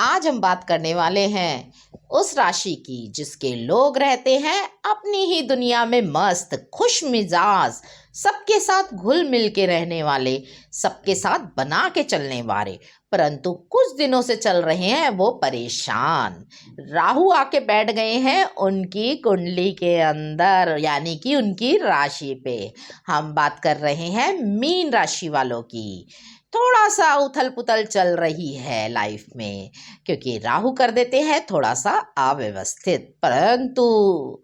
आज हम बात करने वाले हैं उस राशि की जिसके लोग रहते हैं अपनी ही दुनिया में मस्त खुश मिजाज, सबके साथ घुल मिल के रहने वाले, सबके साथ बना के चलने वाले, परंतु कुछ दिनों से चल रहे हैं वो परेशान। राहु आके बैठ गए हैं उनकी कुंडली के अंदर, यानी कि उनकी राशि पे। हम बात कर रहे हैं मीन राशि वालों की। थोड़ा सा उथल पुथल चल रही है लाइफ में, क्योंकि राहु कर देते हैं थोड़ा सा अव्यवस्थित, परंतु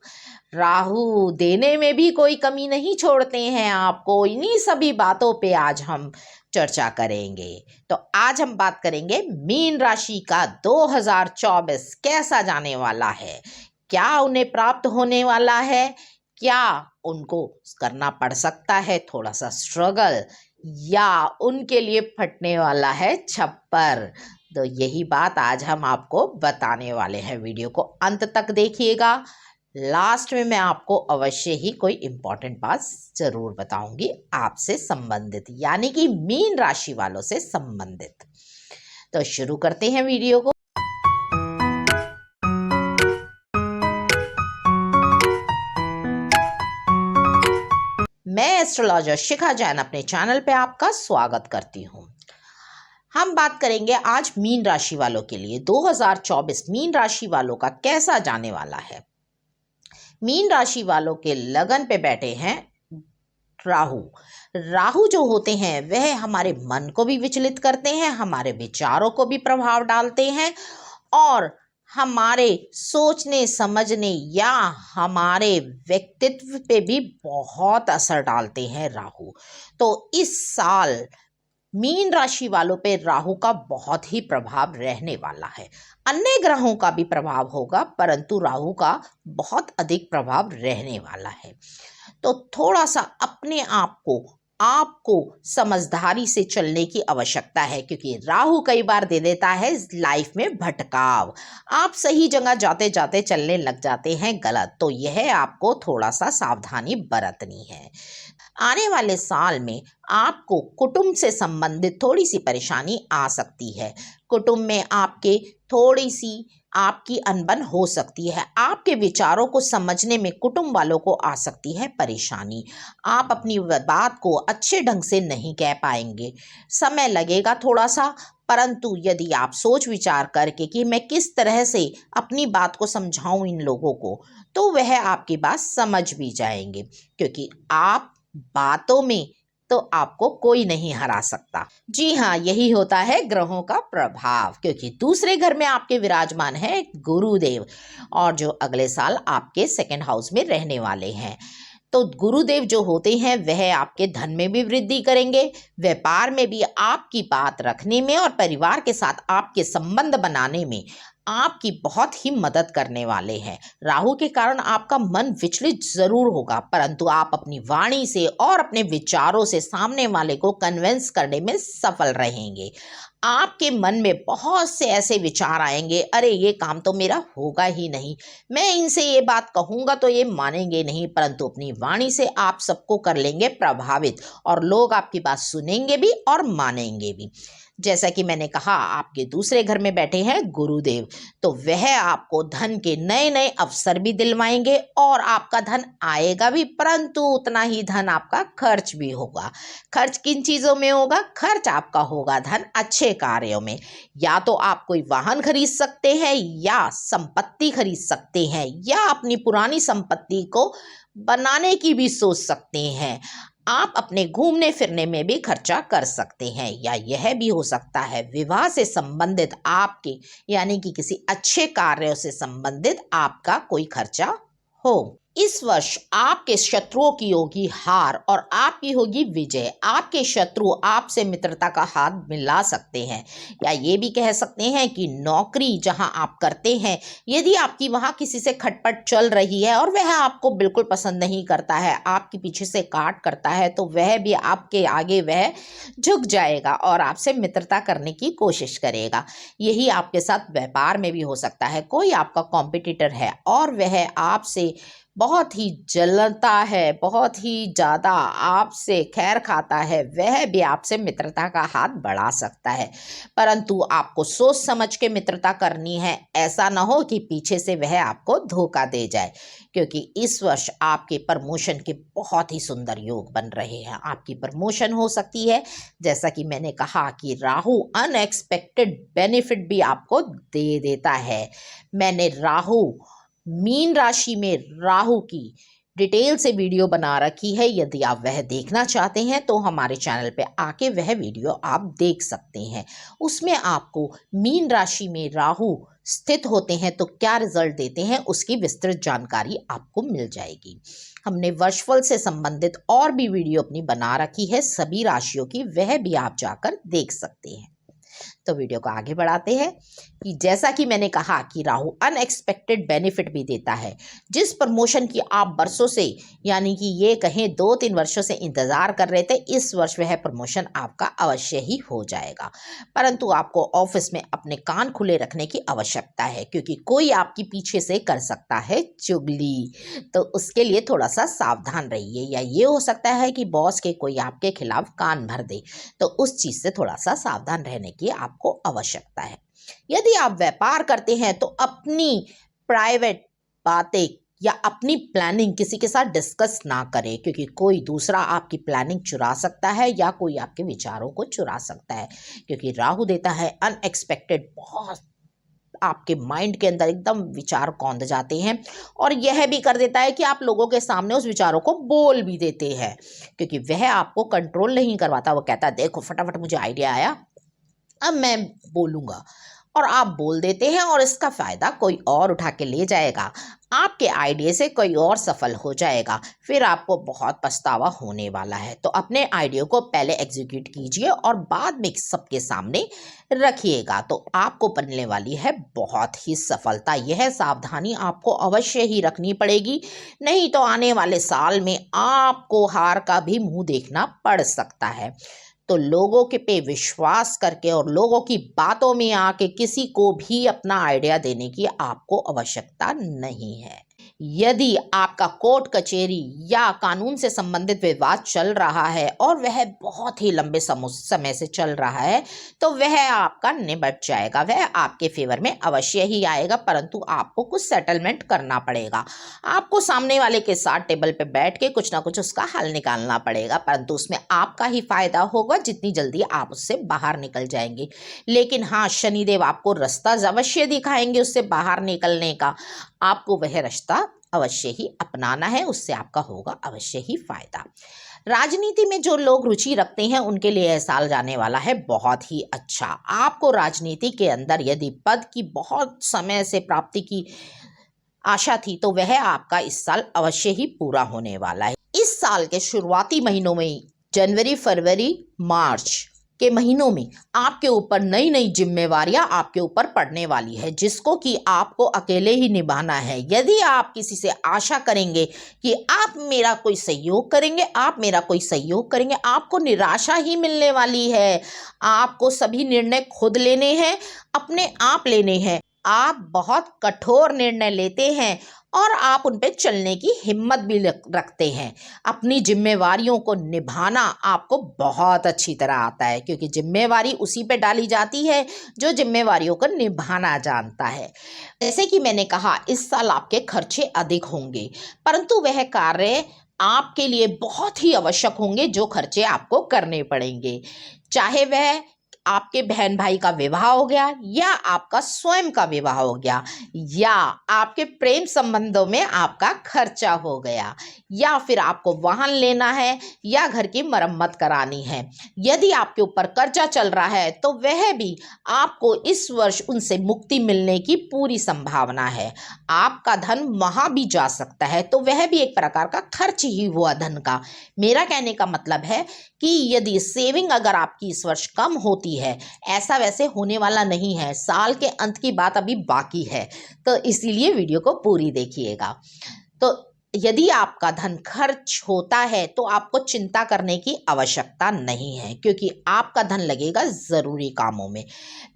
राहु देने में भी कोई कमी नहीं छोड़ते हैं आपको। इन्हीं सभी बातों पे आज हम चर्चा करेंगे। तो आज हम बात करेंगे मीन राशि का 2024 कैसा जाने वाला है, क्या उन्हें प्राप्त होने वाला है, क्या उनको करना पड़ सकता है थोड़ा सा स्ट्रगल, या उनके लिए फटने वाला है छप्पर। तो यही बात आज हम आपको बताने वाले हैं। वीडियो को अंत तक देखिएगा। लास्ट में मैं आपको अवश्य ही कोई इम्पोर्टेंट बात जरूर बताऊंगी आपसे संबंधित, यानी कि मीन राशि वालों से संबंधित। तो शुरू करते हैं वीडियो को। मैं एस्ट्रोलॉजर शिखा जैन अपने चैनल पे आपका स्वागत करती हूँ। हम बात करेंगे आज मीन राशि वालों के लिए 2024 मीन राशि वालों का कैसा जाने वाला है। मीन राशि वालों के लगन पे बैठे हैं राहु। राहु जो होते हैं वह हमारे मन को भी विचलित करते हैं, हमारे विचारों को भी प्रभाव डालते हैं और हमारे सोचने समझने या हमारे व्यक्तित्व पे भी बहुत असर डालते हैं राहु। तो इस साल मीन राशि वालों पे राहु का बहुत ही प्रभाव रहने वाला है। अन्य ग्रहों का भी प्रभाव होगा, परंतु राहु का बहुत अधिक प्रभाव रहने वाला है। तो थोड़ा सा अपने आपको समझदारी से चलने की आवश्यकता है, क्योंकि राहु कई बार दे देता है लाइफ में भटकाव। आप सही जगह जाते जाते चलने लग जाते हैं गलत, तो यह आपको थोड़ा सा सावधानी बरतनी है। आने वाले साल में आपको कुटुंब से संबंधित थोड़ी सी परेशानी आ सकती है। कुटुंब में आपके थोड़ी सी आपकी अनबन हो सकती है। आपके विचारों को समझने में कुटुंब वालों को आ सकती है परेशानी। आप अपनी बात को अच्छे ढंग से नहीं कह पाएंगे, समय लगेगा थोड़ा सा, परंतु यदि आप सोच विचार करके कि मैं किस तरह से अपनी बात को समझाऊं इन लोगों को, तो वह आपकी बात समझ भी जाएंगे, क्योंकि आप बातों में तो आपको कोई नहीं हरा सकता। जी हाँ, यही होता है ग्रहों का प्रभाव, क्योंकि दूसरे घर में आपके विराजमान है गुरुदेव, और जो अगले साल आपके सेकंड हाउस में रहने वाले हैं। तो गुरुदेव जो होते हैं वह आपके धन में भी वृद्धि करेंगे, व्यापार में भी आपकी बात रखने में और परिवार के साथ आपके संबंध बनाने में आपकी बहुत ही मदद करने वाले हैं। राहु के कारण आपका मन विचलित जरूर होगा, परंतु आप अपनी वाणी से और अपने विचारों से सामने वाले को कन्विंस करने में सफल रहेंगे। आपके मन में बहुत से ऐसे विचार आएंगे, अरे ये काम तो मेरा होगा ही नहीं, मैं इनसे ये बात कहूँगा तो ये मानेंगे नहीं, परंतु अपनी वाणी से आप सबको कर लेंगे प्रभावित और लोग आपकी बात सुनेंगे भी और मानेंगे भी। जैसा कि मैंने कहा, आपके दूसरे घर में बैठे हैं गुरुदेव, तो वह आपको धन के नए नए अवसर भी दिलवाएंगे और आपका धन आएगा भी, परंतु उतना ही धन आपका खर्च भी होगा। खर्च किन चीज़ों में होगा? खर्च आपका होगा धन अच्छे कार्यों में। या तो आप कोई वाहन खरीद सकते हैं, या संपत्ति खरीद सकते हैं, या अपनी पुरानी संपत्ति को बनाने की भी सोच सकते हैं। आप अपने घूमने फिरने में भी खर्चा कर सकते हैं, या यह भी हो सकता है विवाह से संबंधित आपके, यानी कि किसी अच्छे कार्यों से संबंधित आपका कोई खर्चा हो। इस वर्ष आपके शत्रुओं की होगी हार और आपकी होगी विजय। आपके शत्रु आपसे मित्रता का हाथ मिला सकते हैं, या ये भी कह सकते हैं कि नौकरी जहां आप करते हैं, यदि आपकी वहां किसी से खटपट चल रही है और वह आपको बिल्कुल पसंद नहीं करता है, आपके पीछे से काट करता है, तो वह भी आपके आगे वह झुक जाएगा और आपसे मित्रता करने की कोशिश करेगा। यही आपके साथ व्यापार में भी हो सकता है। कोई आपका कॉम्पिटिटर है और वह आपसे बहुत ही जलता है, बहुत ही ज़्यादा आपसे खैर खाता है, वह भी आपसे मित्रता का हाथ बढ़ा सकता है। परंतु आपको सोच समझ के मित्रता करनी है, ऐसा ना हो कि पीछे से वह आपको धोखा दे जाए, क्योंकि इस वर्ष आपके प्रमोशन के बहुत ही सुंदर योग बन रहे हैं। आपकी प्रमोशन हो सकती है, जैसा कि मैंने कहा कि राहु अनएक्सपेक्टेड बेनिफिट भी आपको दे देता है। मैंने मीन राशि में राहु की डिटेल से वीडियो बना रखी है, यदि आप वह देखना चाहते हैं तो हमारे चैनल पे आके वह वीडियो आप देख सकते हैं। उसमें आपको मीन राशि में राहु स्थित होते हैं तो क्या रिजल्ट देते हैं उसकी विस्तृत जानकारी आपको मिल जाएगी। हमने वर्षफल से संबंधित और भी वीडियो अपनी बना रखी है सभी राशियों की, वह भी आप जाकर देख सकते हैं। तो वीडियो को आगे बढ़ाते हैं कि जैसा कि मैंने कहा कि राहु अनएक्सपेक्टेड बेनिफिट भी देता है। जिस प्रमोशन की आप बरसों से, यानी कि ये कहें 2-3 वर्षों से इंतजार कर रहे थे, इस वर्ष वह प्रमोशन आपका अवश्य ही हो जाएगा। परंतु आपको ऑफिस में अपने कान खुले रखने की आवश्यकता है, क्योंकि कोई आपकी पीछे से कर सकता है चुगली, तो उसके लिए थोड़ा सा सावधान रहिए। या ये हो सकता है कि बॉस के कोई आपके खिलाफ कान भर दे, तो उस चीज़ से थोड़ा सा सावधान रहने की आपको आवश्यकता है। यदि आप व्यापार करते हैं तो अपनी प्राइवेट बातें या अपनी प्लानिंग किसी के साथ डिस्कस ना करें, क्योंकि कोई दूसरा आपकी प्लानिंग चुरा सकता है या कोई आपके विचारों को चुरा सकता है, क्योंकि राहु देता है अनएक्सपेक्टेड। बहुत आपके माइंड के अंदर एकदम विचार कौंध जाते हैं, और यह भी कर देता है कि आप लोगों के सामने उस विचारों को बोल भी देते हैं, क्योंकि वह आपको कंट्रोल नहीं करवाता। वो कहता है देखो फटाफट मुझे आइडिया आया, अब मैं बोलूँगा, और आप बोल देते हैं और इसका फ़ायदा कोई और उठा के ले जाएगा। आपके आइडिया से कोई और सफल हो जाएगा, फिर आपको बहुत पछतावा होने वाला है। तो अपने आइडिया को पहले एग्जीक्यूट कीजिए और बाद में सबके सामने रखिएगा, तो आपको बनने वाली है बहुत ही सफलता। यह सावधानी आपको अवश्य ही रखनी पड़ेगी, नहीं तो आने वाले साल में आपको हार का भी मुंह देखना पड़ सकता है। तो लोगों के पे विश्वास करके और लोगों की बातों में आके किसी को भी अपना आइडिया देने की आपको आवश्यकता नहीं है। यदि आपका कोर्ट कचहरी या कानून से संबंधित विवाद चल रहा है और वह बहुत ही लंबे समय से चल रहा है, तो वह आपका निबट जाएगा, वह आपके फेवर में अवश्य ही आएगा। परंतु आपको कुछ सेटलमेंट करना पड़ेगा, आपको सामने वाले के साथ टेबल पे बैठ के कुछ ना कुछ उसका हल निकालना पड़ेगा, परंतु उसमें आपका ही फायदा होगा जितनी जल्दी आप उससे बाहर निकल जाएंगे। लेकिन हाँ, शनिदेव आपको रास्ता अवश्य दिखाएंगे उससे बाहर निकलने का। आपको वह रास्ता अवश्य ही अपनाना है, उससे आपका होगा अवश्य ही फायदा। राजनीति में जो लोग रुचि रखते हैं उनके लिए यह साल जाने वाला है बहुत ही अच्छा। आपको राजनीति के अंदर यदि पद की बहुत समय से प्राप्ति की आशा थी, तो वह आपका इस साल अवश्य ही पूरा होने वाला है। इस साल के शुरुआती महीनों में, जनवरी, फरवरी, मार्च के महीनों में आपके ऊपर नई नई जिम्मेवारियां आपके ऊपर पड़ने वाली है, जिसको कि आपको अकेले ही निभाना है। यदि आप किसी से आशा करेंगे कि आप मेरा कोई सहयोग करेंगे, आप मेरा कोई सहयोग करेंगे, आपको निराशा ही मिलने वाली है। आपको सभी निर्णय खुद लेने हैं, अपने आप लेने हैं। आप बहुत कठोर निर्णय लेते हैं और आप उन पे चलने की हिम्मत भी रखते हैं। अपनी जिम्मेवारियों को निभाना आपको बहुत अच्छी तरह आता है, क्योंकि जिम्मेवारी उसी पे डाली जाती है जो जिम्मेवारियों को निभाना जानता है। जैसे कि मैंने कहा, इस साल आपके खर्चे अधिक होंगे, परंतु वह कार्य आपके लिए बहुत ही आवश्यक होंगे जो खर्चे आपको करने पड़ेंगे, चाहे वह आपके बहन भाई का विवाह हो गया, या आपका स्वयं का विवाह हो गया, या आपके प्रेम संबंधों में आपका खर्चा हो गया, या फिर आपको वाहन लेना है या घर की मरम्मत करानी है। यदि आपके ऊपर कर्जा चल रहा है तो वह भी आपको इस वर्ष उनसे मुक्ति मिलने की पूरी संभावना है। आपका धन वहाँ भी जा सकता है, तो वह भी एक प्रकार का खर्च ही हुआ धन का। मेरा कहने का मतलब है कि यदि सेविंग अगर आपकी इस वर्ष कम होती है, ऐसा वैसे होने वाला नहीं है, साल के अंत की बात अभी बाकी है, तो इसीलिए वीडियो को पूरी देखिएगा। तो यदि आपका धन खर्च होता है तो आपको चिंता करने की आवश्यकता नहीं है, क्योंकि आपका धन लगेगा ज़रूरी कामों में।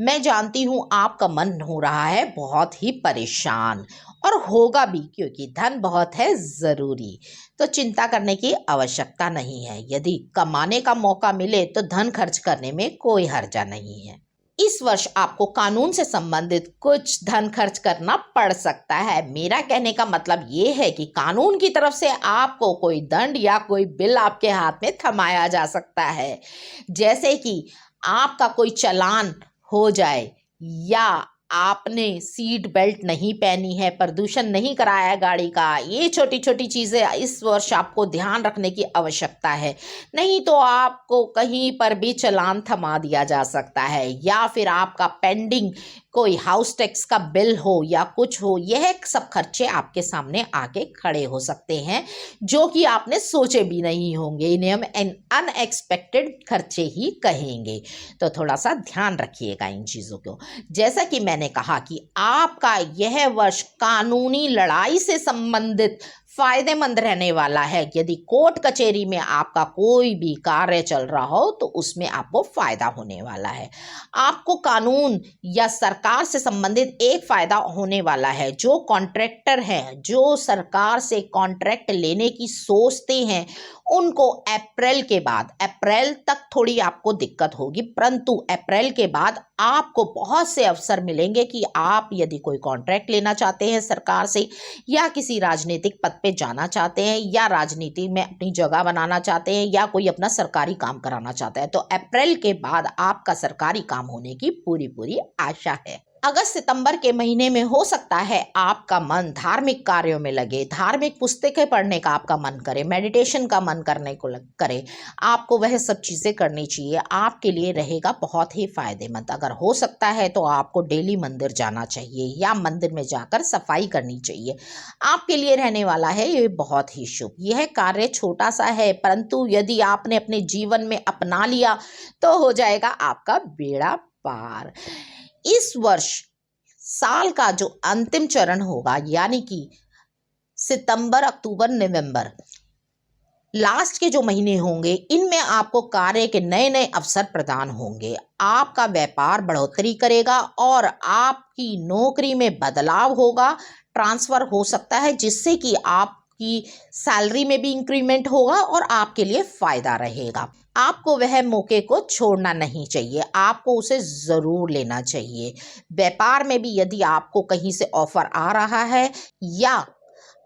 मैं जानती हूँ आपका मन हो रहा है बहुत ही परेशान, और होगा भी, क्योंकि धन बहुत है ज़रूरी। तो चिंता करने की आवश्यकता नहीं है। यदि कमाने का मौका मिले तो धन खर्च करने में कोई हर्जा नहीं है। इस वर्ष आपको कानून से संबंधित कुछ धन खर्च करना पड़ सकता है। मेरा कहने का मतलब ये है कि कानून की तरफ से आपको कोई दंड या कोई बिल आपके हाथ में थमाया जा सकता है, जैसे कि आपका कोई चालान हो जाए, या आपने सीट बेल्ट नहीं पहनी है, प्रदूषण नहीं कराया है गाड़ी का। ये छोटी छोटी चीज़ें इस वर्ष आपको ध्यान रखने की आवश्यकता है, नहीं तो आपको कहीं पर भी चालान थमा दिया जा सकता है, या फिर आपका पेंडिंग कोई हाउस टैक्स का बिल हो या कुछ हो। यह सब खर्चे आपके सामने आके खड़े हो सकते हैं, जो कि आपने सोचे भी नहीं होंगे। इन्हें हम अनएक्सपेक्टेड खर्चे ही कहेंगे। तो थोड़ा सा ध्यान रखिएगा इन चीज़ों को। जैसा कि मैंने कहा कि आपका यह वर्ष कानूनी लड़ाई से संबंधित फायदेमंद रहने वाला है। यदि कोर्ट कचहरी में आपका कोई भी कार्य चल रहा हो तो उसमें आपको फायदा होने वाला है। आपको कानून या सरकार से संबंधित एक फायदा होने वाला है। जो कॉन्ट्रैक्टर हैं, जो सरकार से कॉन्ट्रैक्ट लेने की सोचते हैं, उनको अप्रैल तक थोड़ी आपको दिक्कत होगी, परंतु अप्रैल के बाद आपको बहुत से अवसर मिलेंगे कि आप यदि कोई कॉन्ट्रैक्ट लेना चाहते हैं सरकार से, या किसी राजनीतिक पद पे जाना चाहते हैं, या राजनीति में अपनी जगह बनाना चाहते हैं, या कोई अपना सरकारी काम कराना चाहता है, तो अप्रैल के बाद आपका सरकारी काम होने की पूरी आशा है। अगस्त सितंबर के महीने में हो सकता है आपका मन धार्मिक कार्यों में लगे, धार्मिक पुस्तकें पढ़ने का आपका मन करे, मेडिटेशन का मन करने को करे। आपको वह सब चीज़ें करनी चाहिए, आपके लिए रहेगा बहुत ही फायदेमंद। अगर हो सकता है तो आपको डेली मंदिर जाना चाहिए, या मंदिर में जाकर सफाई करनी चाहिए। आपके लिए रहने वाला है ये बहुत ही शुभ। यह कार्य छोटा सा है, परंतु यदि आपने अपने जीवन में अपना लिया तो हो जाएगा आपका बेड़ा पार। इस वर्ष साल का जो अंतिम चरण होगा, यानी कि सितंबर, अक्टूबर, नवंबर, लास्ट के जो महीने होंगे, इनमें आपको कार्य के नए नए अवसर प्रदान होंगे। आपका व्यापार बढ़ोतरी करेगा और आपकी नौकरी में बदलाव होगा, ट्रांसफर हो सकता है, जिससे कि आपकी सैलरी में भी इंक्रीमेंट होगा और आपके लिए फायदा रहेगा। आपको वह मौके को छोड़ना नहीं चाहिए, आपको उसे ज़रूर लेना चाहिए। व्यापार में भी यदि आपको कहीं से ऑफर आ रहा है, या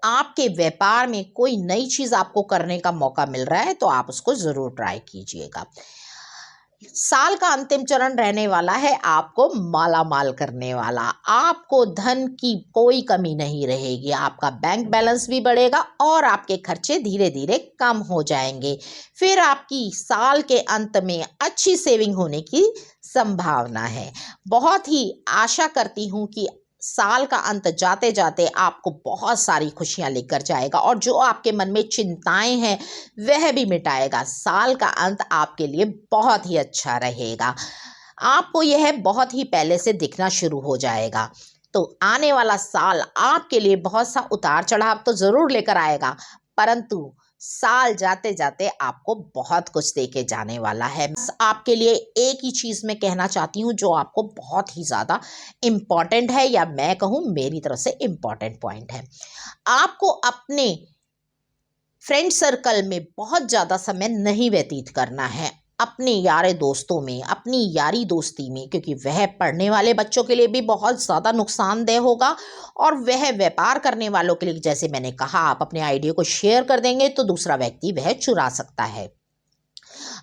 आपके व्यापार में कोई नई चीज़ आपको करने का मौका मिल रहा है, तो आप उसको ज़रूर ट्राई कीजिएगा। साल का अंतिम चरण रहने वाला है आपको माला माल करने वाला। आपको धन की कोई कमी नहीं रहेगी, आपका बैंक बैलेंस भी बढ़ेगा और आपके खर्चे धीरे धीरे कम हो जाएंगे। फिर आपकी साल के अंत में अच्छी सेविंग होने की संभावना है। बहुत ही आशा करती हूँ कि साल का अंत जाते जाते आपको बहुत सारी खुशियां लेकर जाएगा, और जो आपके मन में चिंताएं हैं वह भी मिटाएगा। साल का अंत आपके लिए बहुत ही अच्छा रहेगा, आपको यह बहुत ही पहले से दिखना शुरू हो जाएगा। तो आने वाला साल आपके लिए बहुत सा उतार चढ़ाव तो ज़रूर लेकर आएगा, परंतु साल जाते जाते आपको बहुत कुछ देके जाने वाला है। आपके लिए एक ही चीज़ मैं कहना चाहती हूँ जो आपको बहुत ही ज़्यादा इम्पॉर्टेंट है, या मैं कहूँ मेरी तरफ से इम्पॉर्टेंट पॉइंट है। आपको अपने फ्रेंड सर्कल में बहुत ज़्यादा समय नहीं व्यतीत करना है, अपने यारे दोस्तों में, अपनी यारी दोस्ती में, क्योंकि वह पढ़ने वाले बच्चों के लिए भी बहुत ज़्यादा नुकसानदेह होगा, और वह व्यापार करने वालों के लिए, जैसे मैंने कहा, आप अपने आइडिया को शेयर कर देंगे तो दूसरा व्यक्ति वह चुरा सकता है।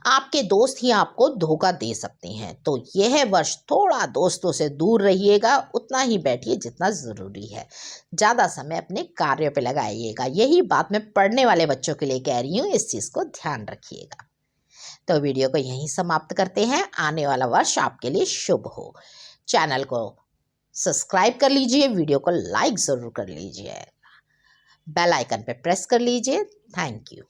आपके दोस्त ही आपको धोखा दे सकते हैं। तो यह वर्ष थोड़ा दोस्तों से दूर रहिएगा, उतना ही बैठिए जितना ज़रूरी है, ज़्यादा समय अपने कार्य पे लगाइएगा। यही बात मैं पढ़ने वाले बच्चों के लिए कह रही हूँ, इस चीज़ को ध्यान रखिएगा। तो वीडियो को यहीं समाप्त करते हैं। आने वाला वर्ष आपके लिए शुभ हो। चैनल को सब्सक्राइब कर लीजिए, वीडियो को लाइक ज़रूर कर लीजिए, बेल आइकन पे प्रेस कर लीजिए। Thank you.